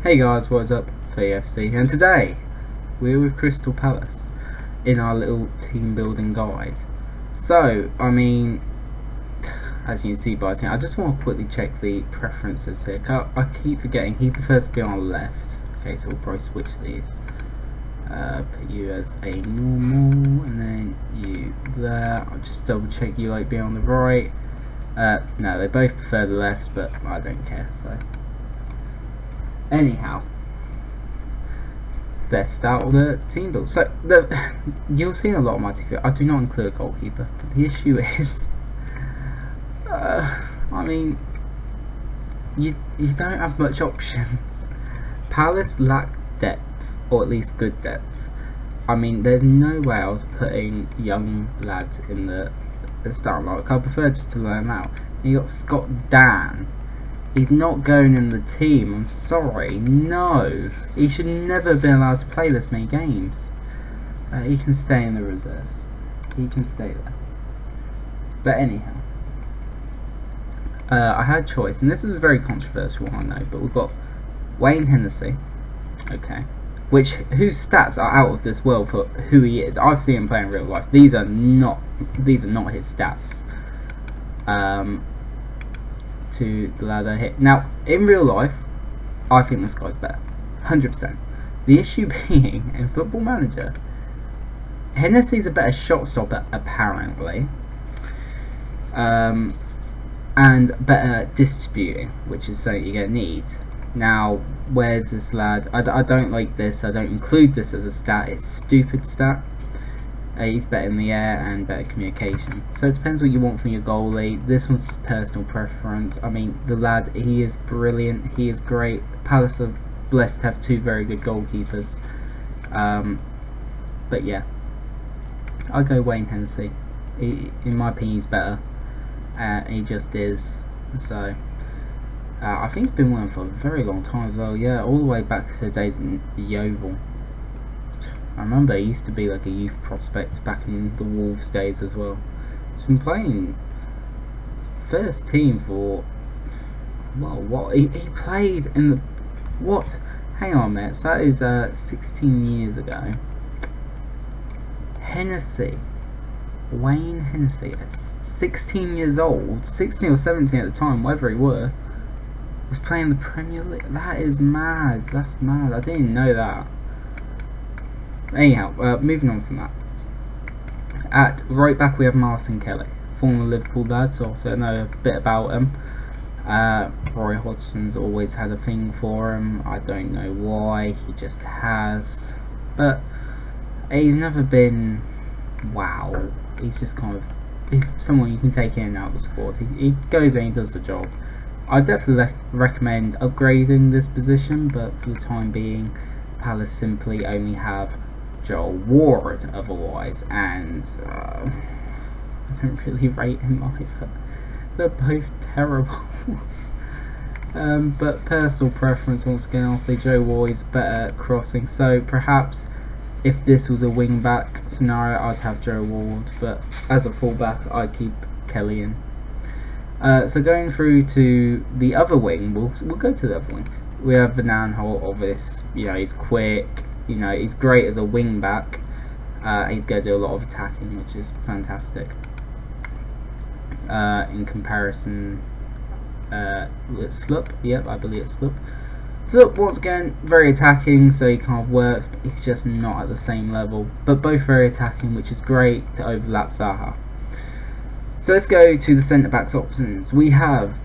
Hey guys, what's up? FAFC, and today we're with Crystal Palace in our little team building guide. So, I mean, as you can see by I just want to quickly check the preferences here. I keep forgetting he prefers to be on the left. Okay, so we'll probably switch these. Put you as a normal, and then you there. I'll just double check you like being on the right. No, they both prefer the left, but I don't care. So. Anyhow, let's start with the team build. So you'll see a lot of my TV. I do not include a goalkeeper, but the issue is, I mean, you don't have much options. Palace lack depth, or at least good depth. I mean, there's no way I was putting young lads in the starting lineup. I prefer just to learn out. You got Scott Dan. He's not going in the team, I'm sorry, no. He should never have been allowed to play this many games. He can stay in the reserves. He can stay there. But anyhow, I had a choice, and this is a very controversial one I know, but we've got Wayne Hennessy, okay, whose stats are out of this world for who he is. I've seen him play in real life. These are not his stats. To the ladder hit. Now, in real life, I think this guy's better, 100%. The issue being, in Football Manager, Hennessy's a better shot stopper, apparently, and better distributing, which is something you're going to need. Now, where's this lad? I don't like this, I don't include this as a stat, it's a stupid stat. He's better in the air and better communication. So it depends what you want from your goalie. This one's personal preference. I mean, the lad, he is brilliant. He is great. Palace are blessed to have two very good goalkeepers. But yeah, I'll go Wayne Hennessy. In my opinion, he's better. He just is. So I think he's been with him for a very long time as well. Yeah, all the way back to the days in the Yeovil. I remember he used to be like a youth prospect back in the Wolves days as well. He's been playing first team for, well, what he played in the, what? Hang on, mates, that is 16 years ago. Hennessy, Wayne Hennessy, at 16 years old, 16 or 17 at the time, whatever he was playing the Premier League. That is mad. That's mad. I didn't know that. Anyhow, moving on from that. At right back we have Martin Kelly, former Liverpool lad, so also know a bit about him. Roy Hodgson's always had a thing for him. I don't know why, he just has. But he's never been wow. He's just kind of, he's someone you can take in and out of the squad. He goes in, he does the job. I definitely recommend upgrading this position, but for the time being, Palace simply only have Joel Ward otherwise, and I don't really rate him either. They're both terrible. But personal preference, once again, I'll say Joe Ward is better crossing. So perhaps if this was a wing back scenario, I'd have Joe Ward, but as a fullback, I'd keep Kelly in. So going through to the other wing, we'll go to the other wing. We have Van Aanholt, obvious. You know, he's quick. You know, he's great as a wing back. He's going to do a lot of attacking, which is fantastic. In comparison, with Slup, yep, I believe it's Slup. Slup, once again, very attacking, so he kind of works, but he's just not at the same level. But both very attacking, which is great to overlap Zaha. So let's go to the centre backs options. We have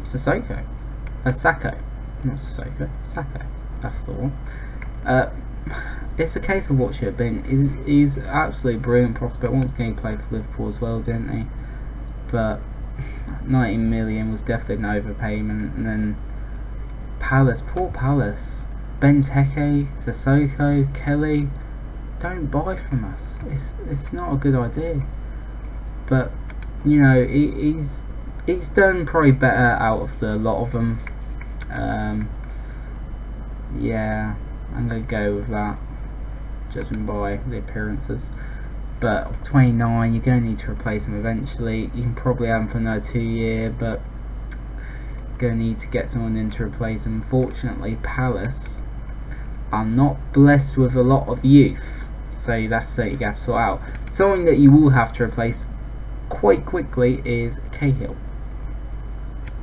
Sako, not Sissoko, Sako. That's the one. It's a case of what should have been. He's absolutely brilliant prospect. Once again, he played for Liverpool as well, didn't he? But 19 million was definitely an overpayment. And then Palace, poor Palace. Benteke, Sissoko, Kelly, don't buy from us. It's not a good idea. But you know, he's done probably better out of the lot of them. Yeah, I'm going to go with that, judging by the appearances. But 29, you're going to need to replace him eventually. You can probably have him for another 2 years, but Gonna need to get someone in to replace him. Unfortunately, Palace are not blessed with a lot of youth, so that's what you have to sort out. Someone that you will have to replace quite quickly is Cahill.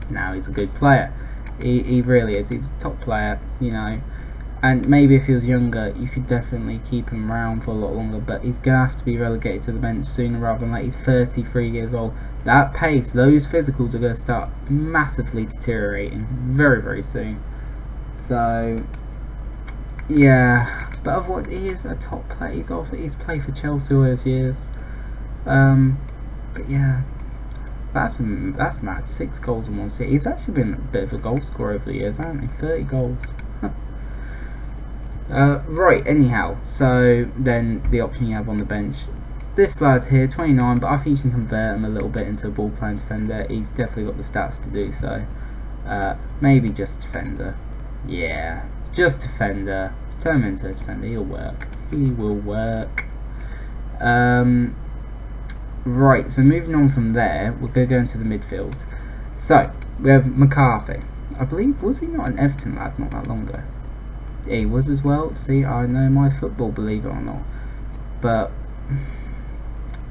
Now, he's a good player. He really is. He's a top player, you know. And maybe if he was younger, you could definitely keep him around for a lot longer. But he's going to have to be relegated to the bench sooner rather than later. He's 33 years old. That pace, those physicals are going to start massively deteriorating very, very soon. So, yeah. But otherwise, he is a top player. He's played for Chelsea all those years. But yeah. That's mad. 6 goals in 1 season. He's actually been a bit of a goal scorer over the years, hasn't he? 30 goals. Right, anyhow, so then the option you have on the bench. This lad here, 29, but I think you can convert him a little bit into a ball playing defender. He's definitely got the stats to do so. Maybe just defender. Yeah, just defender. Turn him into a defender. He'll work. He will work. Right, so moving on from there, we're going to go into the midfield. So, we have McCarthy. I believe, was he not an Everton lad not that long ago? Yeah, he was as well. See, I know my football, believe it or not. But,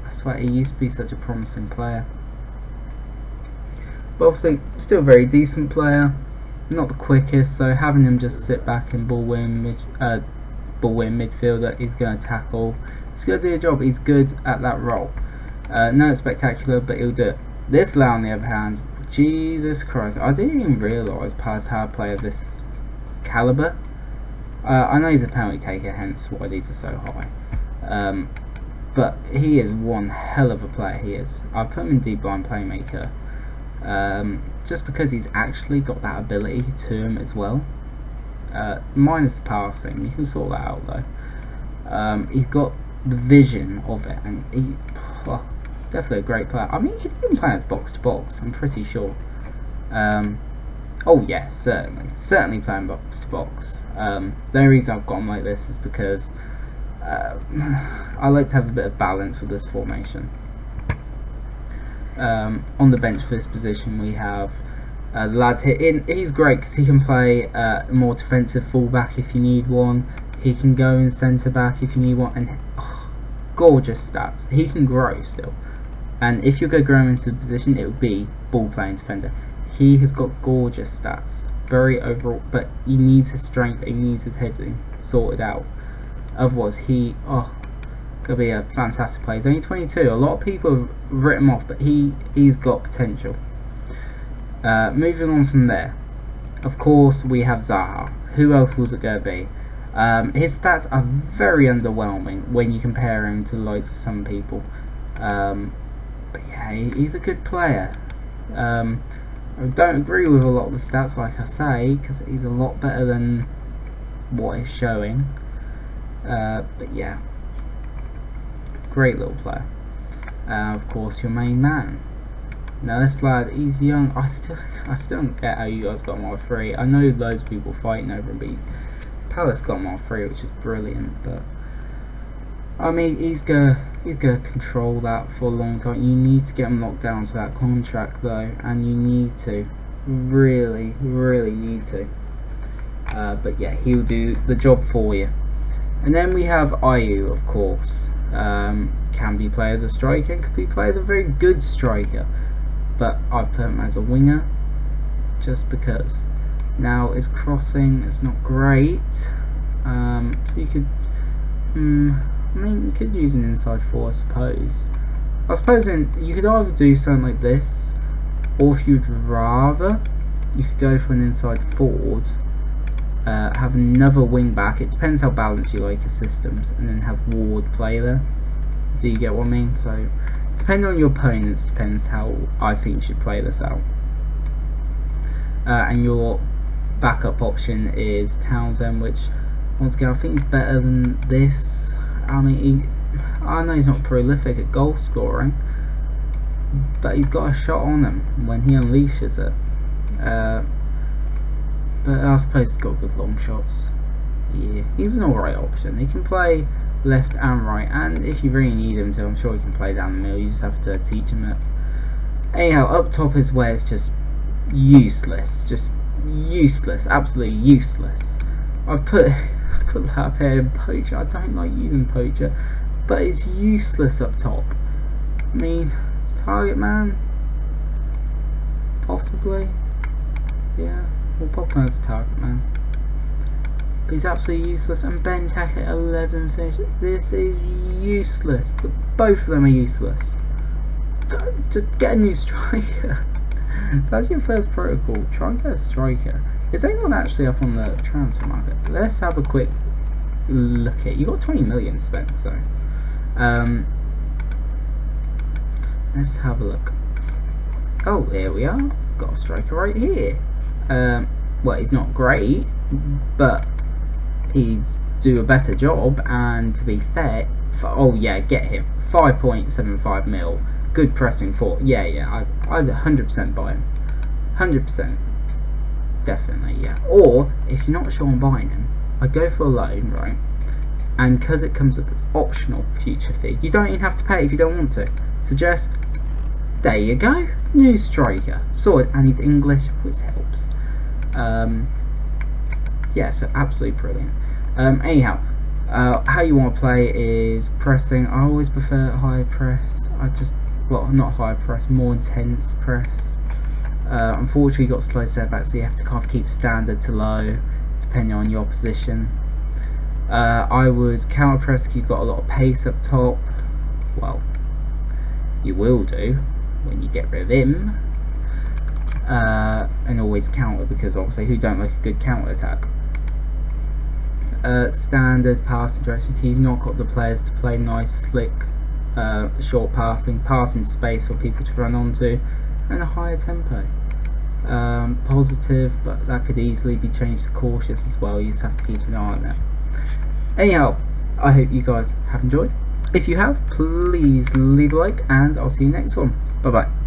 that's why he used to be such a promising player. But obviously, still a very decent player. Not the quickest, so having him just sit back and ball win midfielder, he's going to tackle. He's going to do a job. He's good at that role. No spectacular, but he'll do it. This lad, on the other hand, Jesus Christ, I didn't even realise Palace had a player of this calibre. I know he's a penalty taker, hence why these are so high. But he is one hell of a player, he is. I've put him in deep line playmaker. Just because he's actually got that ability to him as well. Minus passing, you can sort that out though. He's got the vision of it, and he... Well, definitely a great player. I mean, you can even play as box to box, I'm pretty sure. Oh yeah, certainly playing box to box. The only reason I've got him like this is because I like to have a bit of balance with this formation. On the bench for this position we have the lad here. He's great because he can play a more defensive fullback if you need one. He can go in centre back if you need one, and gorgeous stats. He can grow still, and if you're going to grow him into the position, it would be ball playing defender. He has got gorgeous stats, very overall, but he needs his strength, he needs his heading sorted out. Otherwise, could be a fantastic player. He's only 22. A lot of people have written him off, but he's got potential. Moving on from there, of course, we have Zaha. Who else was it going to be? His stats are very underwhelming when you compare him to the likes of some people. But yeah, he's a good player. I don't agree with a lot of the stats, like I say, because he's a lot better than what he's showing. But yeah, great little player. Of course, your main man. Now this lad, he's young. I still don't get how you guys got him on 3. I know loads of people fighting over him, but Palace got him on 3, which is brilliant. But I mean, he's gonna control that for a long time. You need to get him locked down to that contract though, and you need to really need to. But yeah, he'll do the job for you. And then we have Ayew, of course. Can be played as a striker, can be played as a very good striker, but I've put him as a winger just because. Now his crossing is not great, so you could I mean, you could use an inside 4, I suppose. I suppose you could either do something like this, or if you'd rather, you could go for an inside forward, have another wing back. It depends how balanced you like your systems, and then have Ward play there. Do you get what I mean? So, depending on your opponents, depends how I think you should play this out. And your backup option is Townsend, which once again I think he's better than this. I mean, I know he's not prolific at goal scoring, but he's got a shot on him when he unleashes it. But I suppose he's got good long shots. Yeah, he's an alright option. He can play left and right, and if you really need him to, I'm sure he can play down the middle. You just have to teach him it. Anyhow, up top is where it's just useless, just useless, absolutely useless. I've put that up here in Poacher. I don't like using Poacher, but it's useless up top. I mean, Target Man, possibly, yeah, we'll pop him as Target Man. But he's absolutely useless. And Ben Tackett 11 fish. This is useless. Both of them are useless. Just get a new striker. That's your first protocol. Try and get a striker. Is anyone actually up on the transfer market? Let's have a quick look at. You got 20 million spent, so let's have a look. Oh, here we are. Got a striker right here. Well, he's not great, but he'd do a better job. And to be fair, oh yeah, get him. 5.75 mil. Good pressing for. Yeah. I'd 100% buy him. 100%. Definitely, yeah. Or if you're not sure on buying him, I go for a loan, right? And because it comes up as optional future fee, you don't even have to pay if you don't want to. Suggest. There you go. New striker. Sorted, and he's English, which helps. Yeah, so absolutely brilliant. Anyhow, how you want to play is pressing. I always prefer high press. Well, not high press, more intense press. Unfortunately, you've got slow setbacks, so you have to kind of keep standard to low, depending on your position. I would counter press if you've got a lot of pace up top. Well, you will do when you get rid of him. And always counter, because obviously who don't like a good counter attack. Standard passing direction. You've not got the players to play nice, slick, short passing space for people to run onto, and a higher tempo. Positive, but that could easily be changed to cautious as well. You just have to keep an eye on that. Anyhow, I hope you guys have enjoyed. If you have, please leave a like, and I'll see you next one. Bye bye.